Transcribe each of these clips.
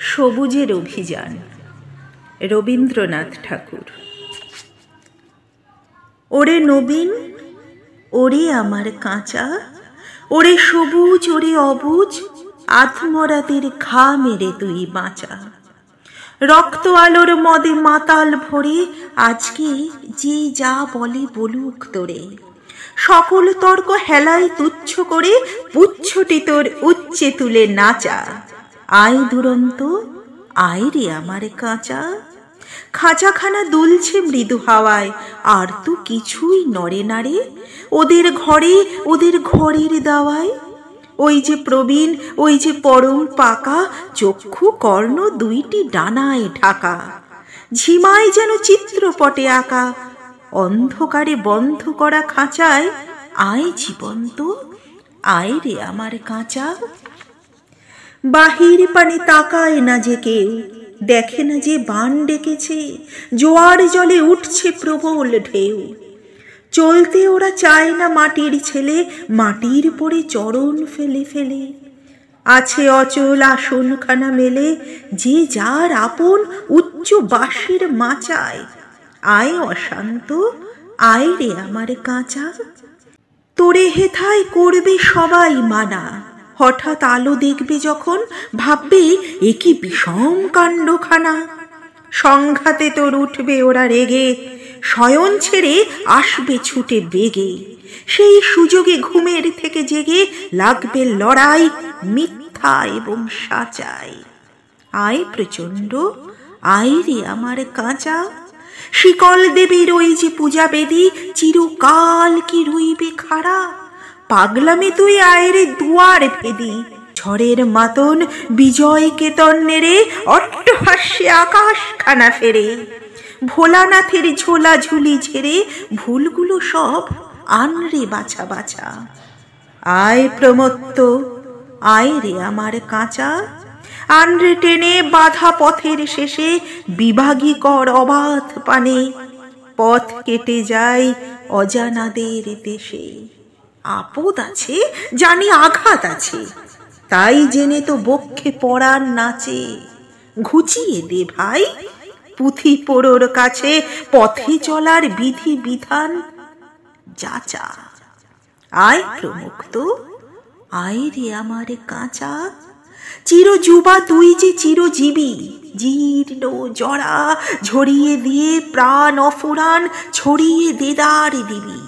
সবুজের অভিযান, রবীন্দ্রনাথ ঠাকুর। ওরে নবীন, ওরে আমার কাঁচা, ওরে সবুজ, ওরে অবুজ, আত্মরাতের ঘা মেরে তুই বাঁচা। রক্ত আলোর মদে মাতাল ভরে আজকে যে যা বলে বলুক তোরে। সকল তর্ক হেলাই তুচ্ছ করে পুচ্ছটি তোর উচ্চে তুলে নাচা। আয় দুরন্ত, আয় রে আমার কাঁচা। খাঁচাখানা দুলছে মৃদু হাওয়ায়, আর তো কিছুই নড়ে নাড়ে ওদের ঘরে, ওদের ঘরের দাওয়ায়। ওই যে প্রবীণ, ওই যে পরম পাকা, চক্ষু কর্ণ দুইটি ডানায় ঢাকা। ঝিমায় যেন চিত্রপটে আঁকা, অন্ধকারে বন্ধ করা খাঁচায় আয় জীবন্ত, আয় রে আমার কাঁচা। বাহির পানে তাকায় না যে কেউ, দেখে না যে বান ডেকেছে, জোয়ার জলে উঠছে প্রবল ঢেউ। চলতে ওরা চায় না মাটির ছেলে, মাটির পরে চরণ ফেলে ফেলে। আছে অচল আসনখানা মেলে, যে যার আপন উচ্চ বাঁশের মাচায়। আয় অশান্ত, আয় রে আমার কাঁচা। তোরে হেথায় করবে সবাই মানা, হঠাৎ আলো দেখবে যখন ভাববে এ কি বিষম কাণ্ডখানা। সংঘাতে তোর উঠবে ওরা রেগে, শয়ন ছেড়ে আসবে ছুটে বেগে। সেই সুযোগে ঘুমের থেকে জেগে লাগবে লড়াই মিথ্যা এবং সাচাই। আয় প্রচণ্ড, আয় রে আমার কাঁচা। শিকল দেবীর ওই যে পূজা বেদি চিরকাল কি রইবে খাড়া। পাগলামে তুই আয় রে দুয়ার ভেদি, ঝড়ের মাতন বিজয় কেতন নেড়ে অট্টহাস্যে আকাশখানা ফেরে। ভোলানাথের ঝোলা ঝুলি ঝেড়ে ভুলগুলো সব আনরে বাছা বাছা। আয় প্রমত্ত, আয় রে আমার কাঁচা। আনরে টেনে বাধা পথের শেষে বিভাগী কর অবাধ পানে। পথ কেটে যায় অজানাদের দেশে। আপদ আছে জানি, আঘাত আছে, তাই জেনে তো বক্ষে পড়ার নাচে। ঘুচিয়ে দে ভাই পুঁথি পোড়োর কাছে, পথে চলার বিধি বিধান যাচা। আয় প্রমুক্ত, আয় রে আমার কাঁচা। চিরযুবা তুই যে চিরজীবী, জীর্ণ জরা ঝরিয়ে দিয়ে প্রাণ অফুরান ছড়িয়ে দেদার দিবি।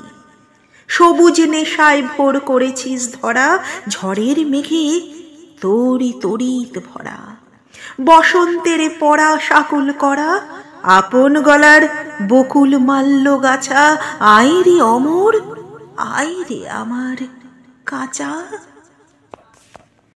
সবুজ নেশায় ভোর করেছিস ধরা, ঝড়ের মেঘে তোরই তড়িৎ ভরা। বসন্তের পড়া শাকুল করা, আপন গলার বকুল মাল্য গাছা। আয় রে অমর, আয় রে আমার কাঁচা।